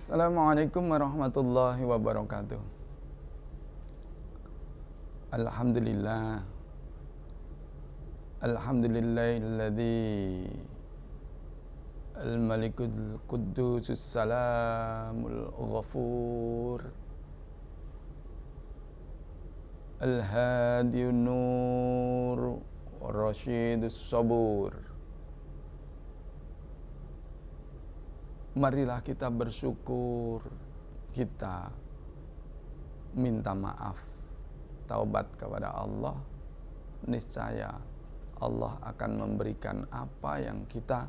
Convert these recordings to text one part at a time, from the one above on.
Assalamualaikum warahmatullahi wabarakatuh. Alhamdulillah. Alhamdulillahilladzi al-malikul quddusus salamul ghafur al-hadiyun nur rasyidus sabur. Marilah kita bersyukur, kita minta maaf, taubat kepada Allah. Niscaya Allah akan memberikan apa yang kita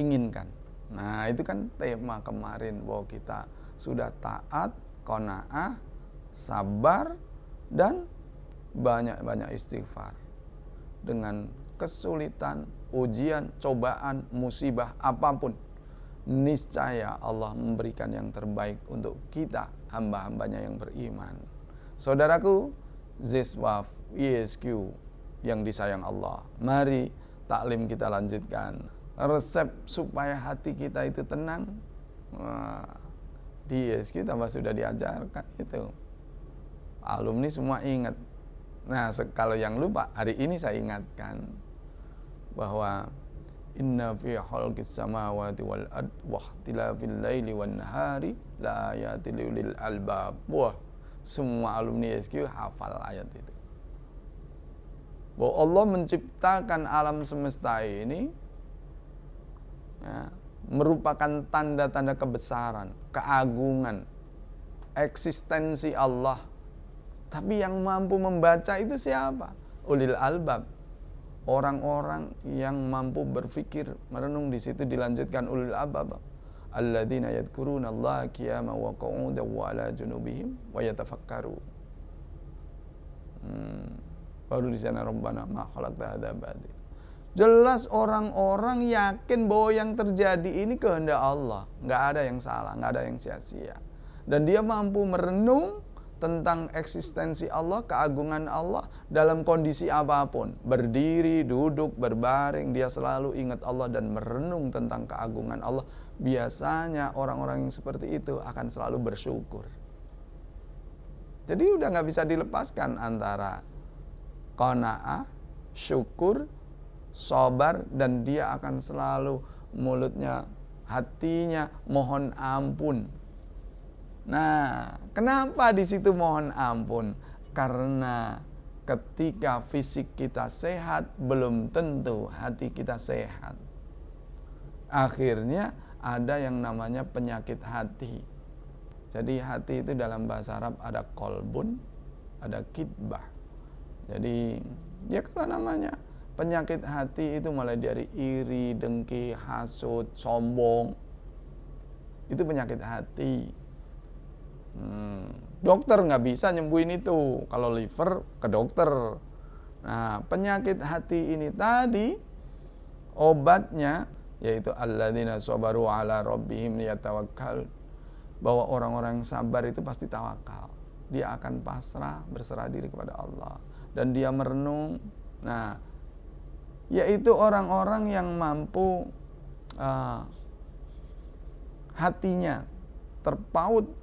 inginkan. Nah, itu kan tema kemarin, bahwa kita sudah taat, qanaah, sabar, dan banyak-banyak istighfar. Dengan kesulitan, ujian, cobaan, musibah, apapun, niscaya Allah memberikan yang terbaik untuk kita, hamba-hambanya yang beriman. Saudaraku, Ziswaf ISQ yang disayang Allah, mari taklim kita lanjutkan. Resep supaya hati kita itu tenang, di ISQ tambah sudah diajarkan itu. Alumni semua ingat. Nah, kalau yang lupa, hari ini saya ingatkan bahwa inna fi khalqis samawati wal ard wa ikhtilafil laili wan nahari la ayatil lil albab. Wah, semua alumni SQ hafal ayat itu. Bahwa Allah menciptakan alam semesta ini ya, merupakan tanda-tanda kebesaran, keagungan, eksistensi Allah. Tapi yang mampu membaca itu siapa? Ulil albab. Orang-orang yang mampu berfikir, merenung. Di situ dilanjutkan ulul albab, alladzina yadhkuruna Allah qiyaman wa qu'udan wa ala junubihim wa yatafakkaru. Baru di sana rabbana ma khalaqta hadza batil. Jelas orang-orang yakin bahwa yang terjadi ini kehendak Allah, nggak ada yang salah, nggak ada yang sia-sia. Dan dia mampu merenung tentang eksistensi Allah, keagungan Allah dalam kondisi apapun. Berdiri, duduk, berbaring, dia selalu ingat Allah dan merenung tentang keagungan Allah. Biasanya orang-orang yang seperti itu akan selalu bersyukur. Jadi udah gak bisa dilepaskan antara qanaah, syukur, sabar, dan dia akan selalu mulutnya, hatinya mohon ampun. Nah, kenapa di situ mohon ampun? Karena ketika fisik kita sehat, belum tentu hati kita sehat. Akhirnya ada yang namanya penyakit hati. Jadi hati itu dalam bahasa Arab ada kolbun, ada kitbah. Jadi ya karena namanya penyakit hati itu mulai dari iri, dengki, hasut, sombong. Itu penyakit hati. Dokter nggak bisa nyembuhin itu. Kalau liver ke dokter. Nah, penyakit hati ini tadi obatnya yaitu alladzina sabaru ala rabbihim liyatawakkal. Bahwa orang-orang yang sabar itu pasti tawakal. Dia akan pasrah, berserah diri kepada Allah, dan dia merenung. Nah, yaitu orang-orang yang mampu hatinya terpaut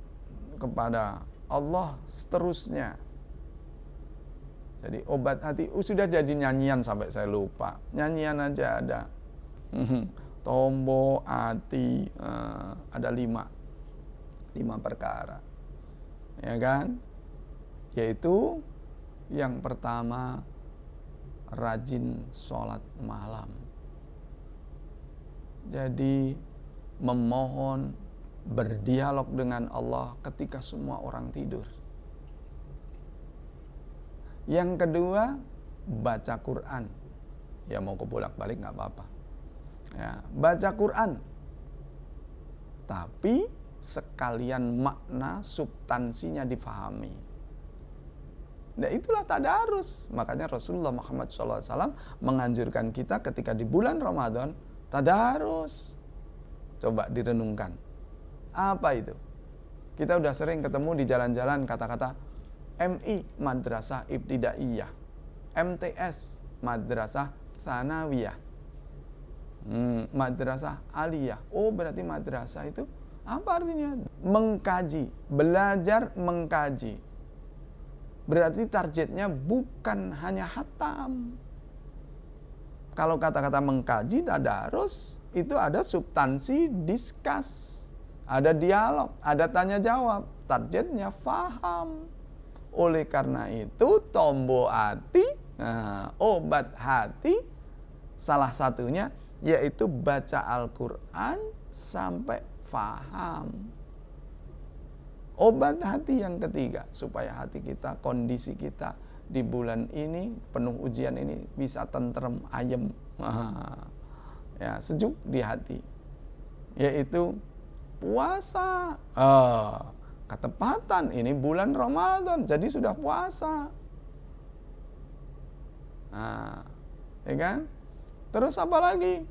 kepada Allah seterusnya. Jadi obat hati sudah jadi nyanyian sampai saya lupa. Nyanyian aja ada. Tombo hati, ada 5 perkara. Ya kan? Yaitu yang pertama, rajin sholat malam. Jadi memohon, berdialog dengan Allah ketika semua orang tidur. Yang kedua, baca Quran. Ya mau kebolak-balik nggak apa-apa. Ya, baca Quran. Tapi sekalian makna substansinya difahami. Nah, itulah tadarus. Makanya Rasulullah Muhammad SAW menganjurkan kita ketika di bulan Ramadan tadarus. Coba direnungkan. Apa itu? Kita udah sering ketemu di jalan-jalan kata-kata MI, Madrasah Ibtidaiyah, MTS, Madrasah Tsanawiyah, Madrasah Aliyah. Oh, berarti madrasah itu Apa artinya? Mengkaji, belajar mengkaji. Berarti targetnya bukan hanya hatam. Kalau kata-kata mengkaji, tadarus, itu ada substansi diskus. Ada dialog, ada tanya jawab. Targetnya faham. Oleh karena itu, tombo hati, obat hati, salah satunya yaitu baca Al-Quran sampai faham. Obat hati yang ketiga, supaya hati kita, kondisi kita di bulan ini, penuh ujian ini, bisa tentrem, ayem, ya, sejuk di hati, yaitu puasa. Ketepatan, ini bulan Ramadan, jadi sudah puasa. Ya kan? Terus apa lagi?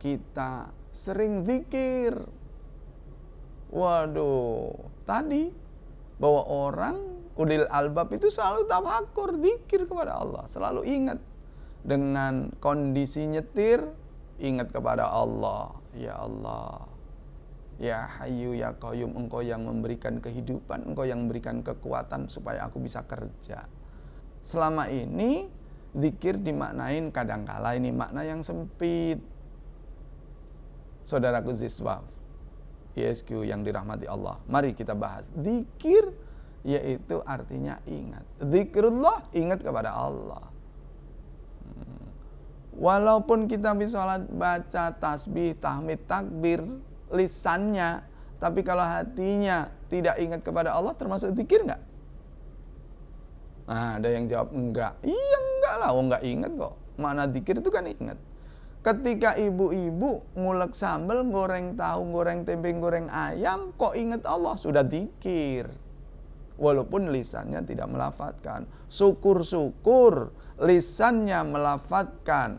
Kita sering zikir. Waduh, tadi bahwa orang ulil albab itu selalu tafakur, zikir kepada Allah, selalu ingat dengan kondisi nyetir, ingat kepada Allah. Ya Allah, ya Hayyu ya Qayyum, Engkau yang memberikan kehidupan, Engkau yang memberikan kekuatan supaya aku bisa kerja. Selama ini zikir dimaknain kadangkala ini makna yang sempit. Saudaraku Ziswaf, ISQ yang dirahmati Allah, mari kita bahas zikir, yaitu artinya ingat. Zikrullah, ingat kepada Allah. Walaupun kita bisa sholat, baca tasbih, tahmid, takbir, lisannya, tapi kalau hatinya tidak ingat kepada Allah, termasuk zikir enggak? Nah, ada yang jawab enggak. Iya enggak lah, enggak ingat kok. Makna zikir itu kan ingat. Ketika ibu-ibu ngulek sambal, goreng tahu, goreng tempe, goreng ayam, kok ingat Allah? Sudah zikir. Walaupun lisannya tidak melafadzkan. Syukur-syukur lisannya melafadzkan.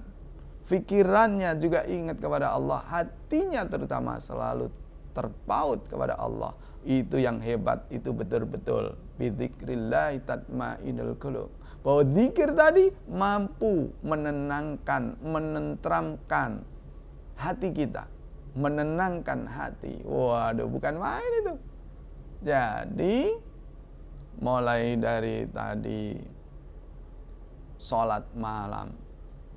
Fikirannya juga ingat kepada Allah. Hatinya terutama selalu terpaut kepada Allah. Itu yang hebat, itu betul-betul. Bidzikrillah tatma'innul qulub. Bahwa zikir tadi mampu menenangkan, menentramkan hati kita. Menenangkan hati. Waduh, bukan main itu. Jadi, mulai dari tadi sholat malam,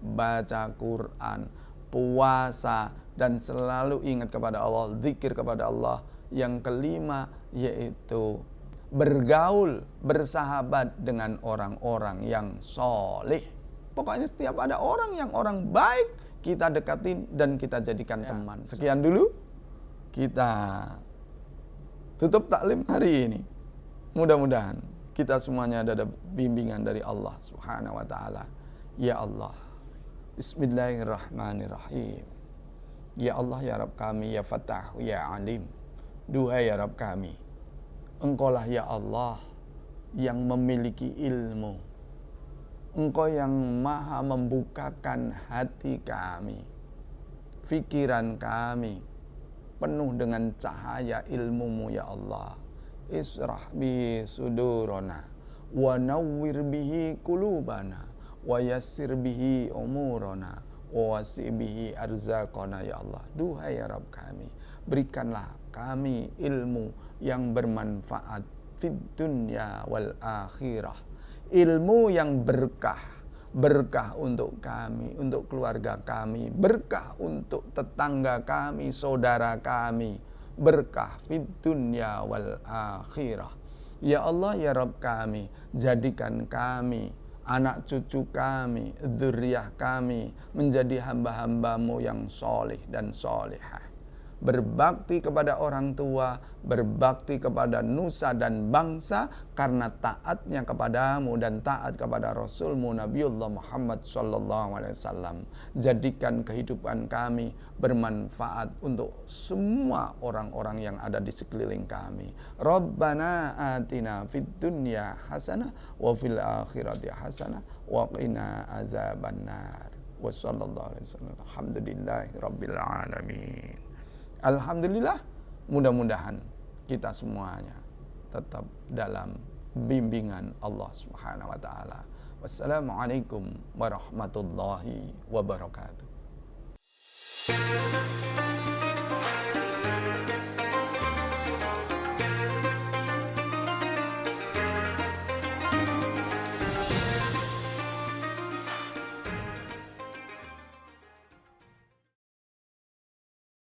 baca Quran, puasa, dan selalu ingat kepada Allah, zikir kepada Allah. Yang kelima yaitu bergaul, bersahabat dengan orang-orang yang soleh. Pokoknya setiap ada orang yang orang baik, kita dekatin dan kita jadikan teman. Sekian dulu, kita tutup taklim hari ini. Mudah-mudahan kita semuanya ada bimbingan dari Allah Subhanahu wa ta'ala. Ya Allah, Bismillahirrahmanirrahim. Ya Allah, ya Rabb kami, ya Fattah, ya Alim. Duhai ya Rabb kami, Engkaulah ya Allah yang memiliki ilmu. Engkau yang maha membukakan hati kami, fikiran kami penuh dengan cahaya ilmu-Mu ya Allah. Israh bihi sudurana wa nawwir bihi qulubana wa yassir bihi umurana wa wasi' bihi arzaqana ya Allah. Duhai ya Rabb kami, berikanlah kami ilmu yang bermanfaat fid dunya wal akhirah. Ilmu yang berkah, berkah untuk kami, untuk keluarga kami, berkah untuk tetangga kami, saudara kami, berkah fid dunya wal akhirah. Ya Allah ya Rabb kami, jadikan kami, anak cucu kami, dzurriyyah kami menjadi hamba-hamba-Mu yang soleh dan solehah. Berbakti kepada orang tua, berbakti kepada nusa dan bangsa karena taatnya kepadamu dan taat kepada Rasul-Mu Nabiullah Muhammad sallallahu alaihi wasallam. Jadikan kehidupan kami bermanfaat untuk semua orang-orang yang ada di sekeliling kami. Rabbana atina fid dunya hasanah wa fil akhirati hasanah wa qina azabannar. Wa sallallahu alaihi wasallam. Alhamdulillahi rabbil alamin. Alhamdulillah, mudah-mudahan kita semuanya tetap dalam bimbingan Allah Subhanahu wa ta'ala. Wassalamualaikum warahmatullahi wabarakatuh.